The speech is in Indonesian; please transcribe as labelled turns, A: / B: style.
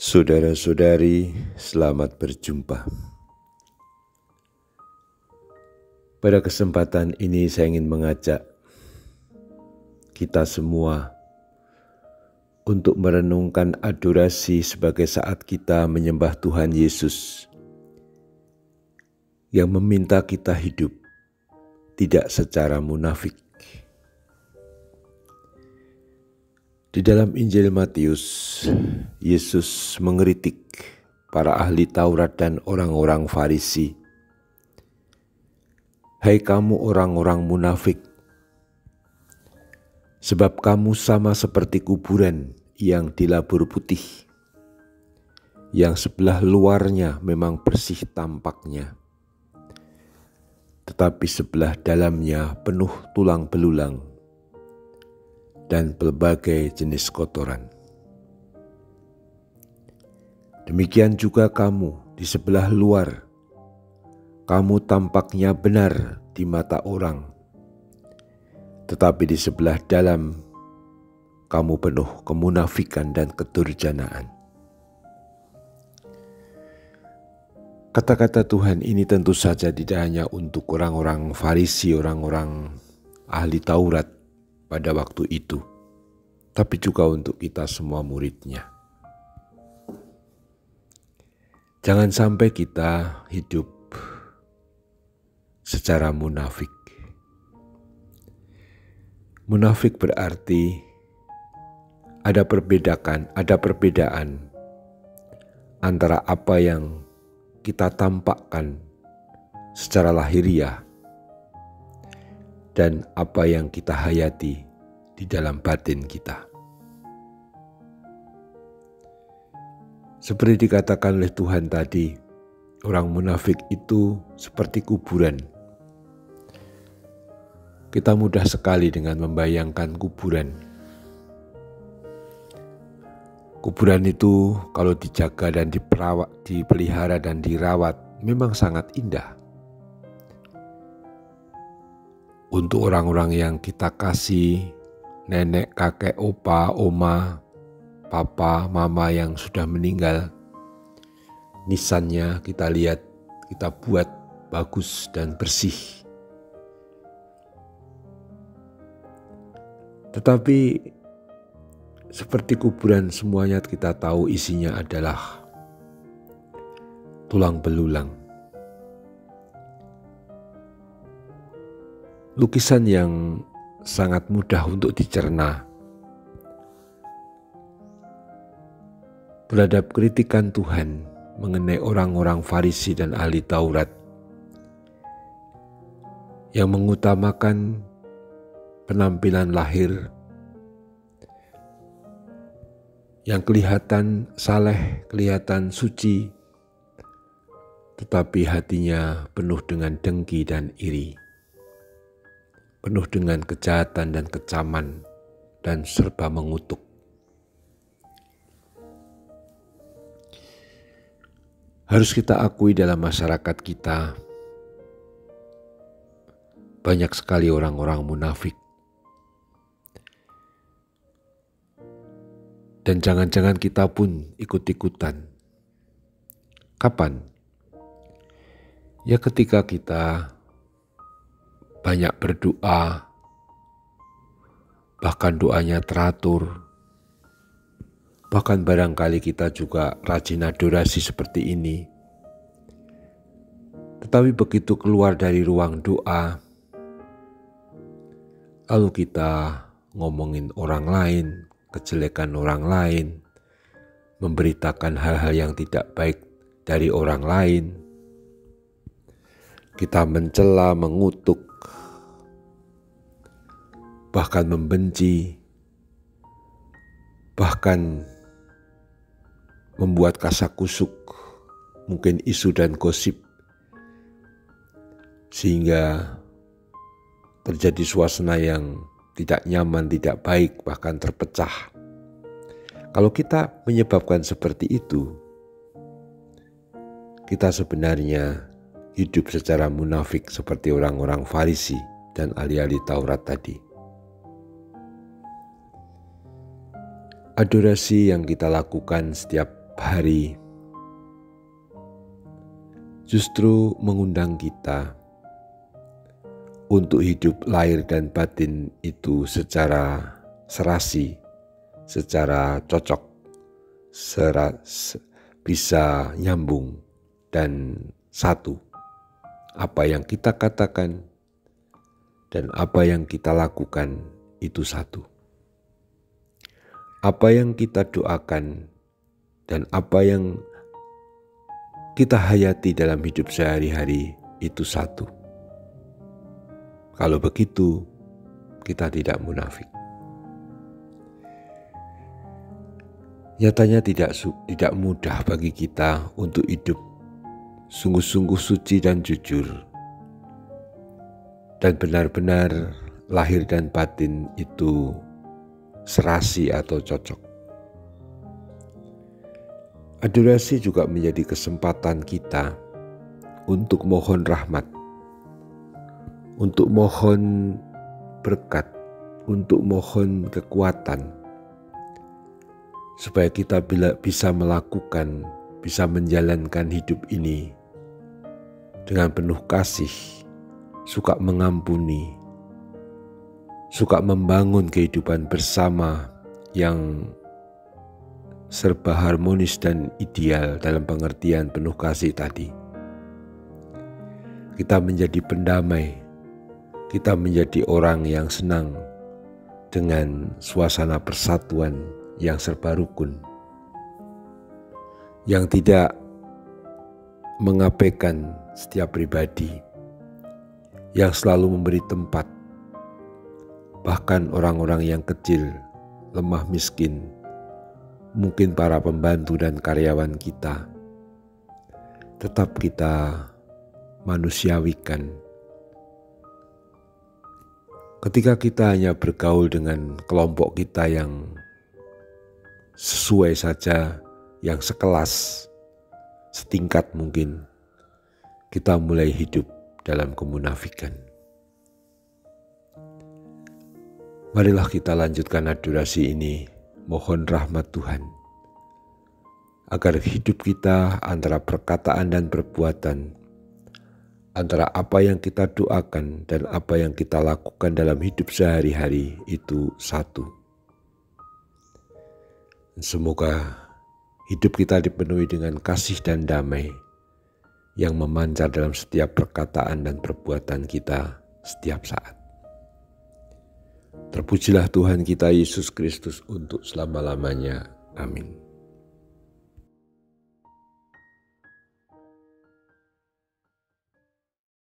A: Saudara-saudari, selamat berjumpa. Pada kesempatan ini saya ingin mengajak kita semua untuk merenungkan adorasi sebagai saat kita menyembah Tuhan Yesus yang meminta kita hidup tidak secara munafik. Di dalam Injil Matius, Yesus mengkritik para ahli Taurat dan orang-orang Farisi. Hai kamu orang-orang munafik, sebab kamu sama seperti kuburan yang dilabur putih, yang sebelah luarnya memang bersih tampaknya, tetapi sebelah dalamnya penuh tulang belulang dan berbagai jenis kotoran. Demikian juga kamu di sebelah luar, kamu tampaknya benar di mata orang, tetapi di sebelah dalam kamu penuh kemunafikan dan kedurjanaan. Kata-kata Tuhan ini tentu saja tidak hanya untuk orang-orang Farisi, orang-orang ahli Taurat pada waktu itu, tapi juga untuk kita semua muridnya. Jangan sampai kita hidup secara munafik. Munafik berarti ada perbedaan antara apa yang kita tampakkan secara lahiriah dan apa yang kita hayati di dalam batin kita. Seperti dikatakan oleh Tuhan tadi, orang munafik itu seperti kuburan. Kita mudah sekali dengan membayangkan kuburan. Kuburan itu kalau dijaga dan dipelihara dan dirawat memang sangat indah. Untuk orang-orang yang kita kasih, nenek, kakek, opa, oma, papa, mama yang sudah meninggal, nisannya kita lihat, kita buat bagus dan bersih. Tetapi seperti kuburan, semuanya kita tahu isinya adalah tulang belulang. Lukisan yang sangat mudah untuk dicerna. Terhadap kritikan Tuhan mengenai orang-orang Farisi dan ahli Taurat yang mengutamakan penampilan lahir, yang kelihatan saleh, kelihatan suci, tetapi hatinya penuh dengan dengki dan iri, penuh dengan kejahatan dan kecaman, dan serba mengutuk. Harus kita akui dalam masyarakat kita, banyak sekali orang-orang munafik. Dan jangan-jangan kita pun ikut-ikutan. Kapan? Ya ketika kita banyak berdoa, bahkan doanya teratur, bahkan barangkali kita juga rajin adorasi seperti ini. Tetapi begitu keluar dari ruang doa, lalu kita ngomongin orang lain, kejelekan orang lain, memberitakan hal-hal yang tidak baik dari orang lain, kita mencela, mengutuk, bahkan membenci, bahkan membuat kasakusuk, mungkin isu dan gosip, sehingga terjadi suasana yang tidak nyaman, tidak baik, bahkan terpecah. Kalau kita menyebabkan seperti itu, kita sebenarnya hidup secara munafik seperti orang-orang Farisi dan ahli-ahli Taurat tadi. Adorasi yang kita lakukan setiap hari justru mengundang kita untuk hidup lahir dan batin itu secara serasi, secara cocok, bisa nyambung dan satu. Apa yang kita katakan dan apa yang kita lakukan itu satu. Apa yang kita doakan dan apa yang kita hayati dalam hidup sehari-hari itu satu. Kalau begitu, kita tidak munafik. Nyatanya tidak mudah bagi kita untuk hidup sungguh-sungguh suci dan jujur, dan benar-benar lahir dan batin itu serasi atau cocok. Adorasi juga menjadi kesempatan kita untuk mohon rahmat, untuk mohon berkat, untuk mohon kekuatan, supaya kita bisa melakukan, bisa menjalankan hidup ini dengan penuh kasih, suka mengampuni, suka membangun kehidupan bersama yang serba harmonis dan ideal dalam pengertian penuh kasih tadi. Kita menjadi pendamai, kita menjadi orang yang senang dengan suasana persatuan yang serba rukun, yang tidak mengabaikan setiap pribadi, yang selalu memberi tempat, bahkan orang-orang yang kecil, lemah miskin, mungkin para pembantu dan karyawan kita, tetap kita manusiawikan. Ketika kita hanya bergaul dengan kelompok kita yang sesuai saja, yang sekelas, setingkat mungkin, kita mulai hidup dalam kemunafikan. Marilah kita lanjutkan adorasi ini, mohon rahmat Tuhan, agar hidup kita antara perkataan dan perbuatan, antara apa yang kita doakan dan apa yang kita lakukan dalam hidup sehari-hari itu satu. Semoga hidup kita dipenuhi dengan kasih dan damai yang memancar dalam setiap perkataan dan perbuatan kita setiap saat. Terpujilah Tuhan kita Yesus Kristus untuk selama-lamanya. Amin.